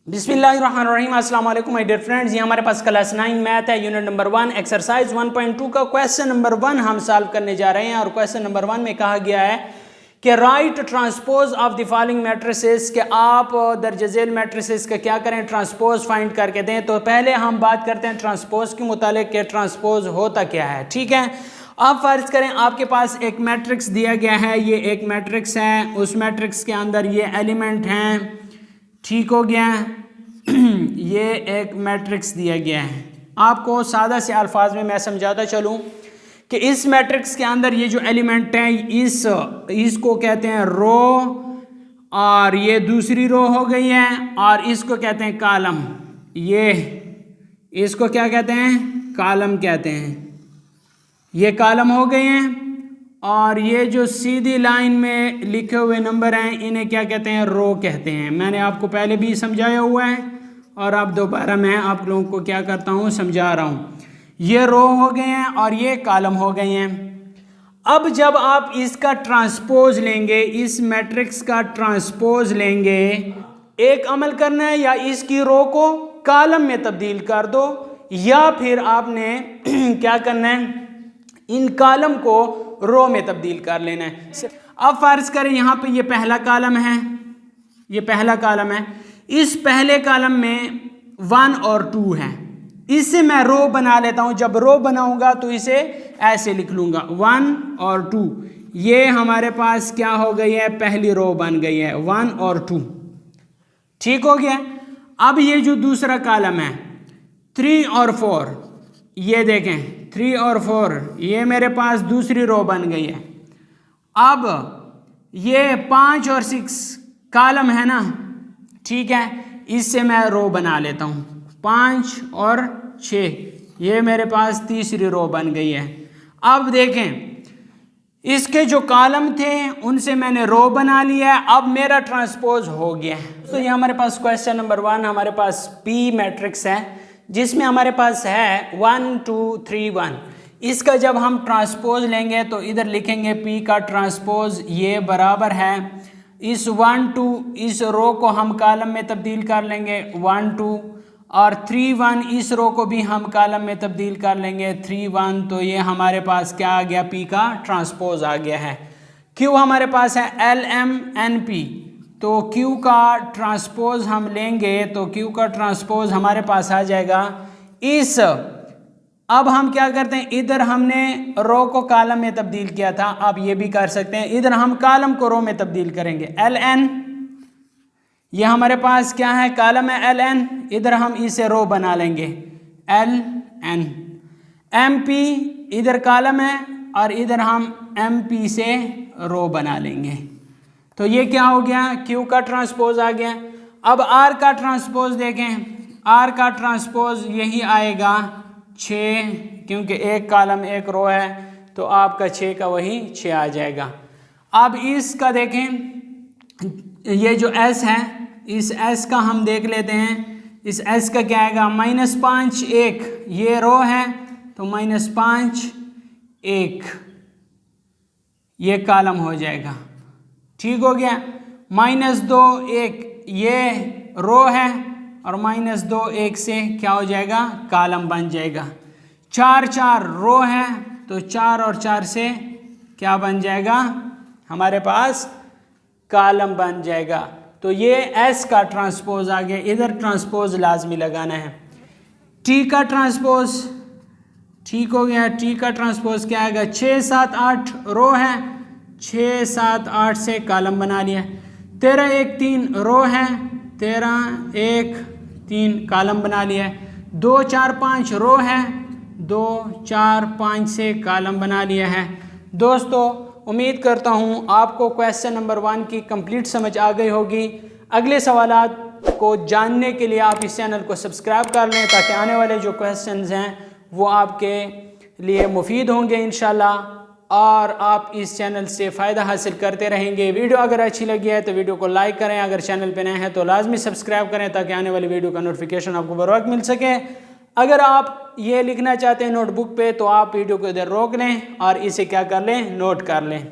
बिस्मिल्लाहिर्रहमानिर्रहीम। अस्सलाम वालेकुम माय डियर फ्रेंड्स। ये हमारे पास क्लास 9 मैथ है, यूनिट नंबर 1 एक्सरसाइज 1.2 का क्वेश्चन नंबर 1 हम सॉल्व करने जा रहे हैं। और क्वेश्चन नंबर 1 में कहा गया है कि right transpose of the following matrices, के आप दर्ज झेल मैट्रिसेस का क्या करें, ट्रांसपोज फाइंड करके दें। तो पहले हम बात करते हैं ट्रांसपोज के मुतालिक कि ट्रांसपोज होता क्या है। ठीक है, आप फर्ज करें आपके पास एक मैट्रिक्स दिया गया है, ये एक मैट्रिक्स है, उस मैट्रिक्स के अंदर ये एलिमेंट हैं। ठीक हो गया ये एक मैट्रिक्स दिया गया है। आपको सादा से अल्फाज में मैं समझाता चलूं कि इस मैट्रिक्स के अंदर ये जो एलिमेंट हैं इसको कहते हैं रो, और ये दूसरी रो हो गई है, और इसको कहते हैं कॉलम। ये इसको क्या कहते हैं, कॉलम कहते हैं। ये कॉलम हो गए हैं, और ये जो सीधी लाइन में लिखे हुए नंबर हैं इन्हें क्या कहते हैं, रो कहते हैं। मैंने आपको पहले भी समझाया हुआ है, और अब दोबारा मैं आप लोगों को क्या करता हूँ, समझा रहा हूँ। ये रो हो गए हैं और ये कॉलम हो गए हैं। अब जब आप इसका ट्रांसपोज लेंगे, इस मैट्रिक्स का ट्रांसपोज लेंगे, एक अमल करना है, या इसकी रो को कॉलम में तब्दील कर दो, या फिर आपने क्या करना है, इन कॉलम को रो में तब्दील कर लेना है। अब फर्ज करें यहाँ पे ये पहला कॉलम है, ये पहला कॉलम है, इस पहले कॉलम में 1 और 2 है। इससे मैं रो बना लेता हूँ। जब रो बनाऊंगा तो इसे ऐसे लिख लूंगा 1 और 2। ये हमारे पास क्या हो गई है, पहली रो बन गई है 1 और 2। ठीक हो गया। अब ये जो दूसरा कॉलम है 3 और 4, ये देखें 3 और 4, ये मेरे पास दूसरी रो बन गई है। अब ये 5 और 6 कॉलम है ना, ठीक है, इससे मैं रो बना लेता हूँ 5 और 6, ये मेरे पास तीसरी रो बन गई है। अब देखें इसके जो कॉलम थे उनसे मैंने रो बना लिया है, अब मेरा ट्रांसपोज हो गया है। तो ये हमारे पास क्वेश्चन नंबर 1, हमारे पास पी मैट्रिक्स है जिसमें हमारे पास है 1 2 3 1। इसका जब हम ट्रांसपोज लेंगे तो इधर लिखेंगे पी का ट्रांसपोज, ये बराबर है इस 1 2, इस रो को हम कॉलम में तब्दील कर लेंगे 1 2, और 3 1, इस रो को भी हम कॉलम में तब्दील कर लेंगे 3 1। तो ये हमारे पास क्या आ गया, पी का ट्रांसपोज आ गया है। क्यू हमारे पास है एल एम एन पी, तो Q का ट्रांसपोज हम लेंगे तो Q का ट्रांसपोज हमारे पास आ जाएगा इस। अब हम क्या करते हैं, इधर हमने रो को कॉलम में तब्दील किया था, आप ये भी कर सकते हैं, इधर हम कॉलम को रो में तब्दील करेंगे। एल एन, ये हमारे पास क्या है, कॉलम है एल एन, इधर हम इसे रो बना लेंगे एल एन। एम पी इधर कॉलम है और इधर हम एम पी से रो बना लेंगे। तो ये क्या हो गया, Q का ट्रांसपोज आ गया। अब R का ट्रांसपोज देखें, R का ट्रांसपोज यही आएगा 6, क्योंकि एक कॉलम एक रो है, तो आपका 6 का वही 6 आ जाएगा। अब इसका देखें, ये जो S है, इस S का हम देख लेते हैं। इस S का क्या आएगा, -5 1, ये रो है तो -5 1, ये कॉलम हो जाएगा। ठीक हो गया। -2 1, ये रो है, और -2 1 से क्या हो जाएगा, कॉलम बन जाएगा। 4 4 रो है, तो 4 और 4 से क्या बन जाएगा, हमारे पास कॉलम बन जाएगा। तो ये S का ट्रांसपोज आ गया, इधर ट्रांसपोज लाजमी लगाना है। T का ट्रांसपोज, ठीक हो गया, T का ट्रांसपोज क्या आएगा, 6 7 8 रो है, 6 7 8 से कॉलम बना लिया। 13 1 3 रो है, 13 1 3 कॉलम बना लिया। 2 4 5 रो है, 2 4 5 से कॉलम बना लिया है। दोस्तों उम्मीद करता हूँ आपको क्वेश्चन नंबर 1 की कंप्लीट समझ आ गई होगी। अगले सवालात को जानने के लिए आप इस चैनल को सब्सक्राइब कर लें, ताकि आने वाले जो क्वेश्चंस हैं वो आपके लिए मुफीद होंगे इंशाल्लाह, और आप इस चैनल से फ़ायदा हासिल करते रहेंगे। वीडियो अगर अच्छी लगी है तो वीडियो को लाइक करें, अगर चैनल पे नए हैं तो लाजमी सब्सक्राइब करें, ताकि आने वाली वीडियो का नोटिफिकेशन आपको बर वक्त मिल सके। अगर आप ये लिखना चाहते हैं नोटबुक पे, तो आप वीडियो को इधर रोक लें और इसे क्या कर लें, नोट कर लें।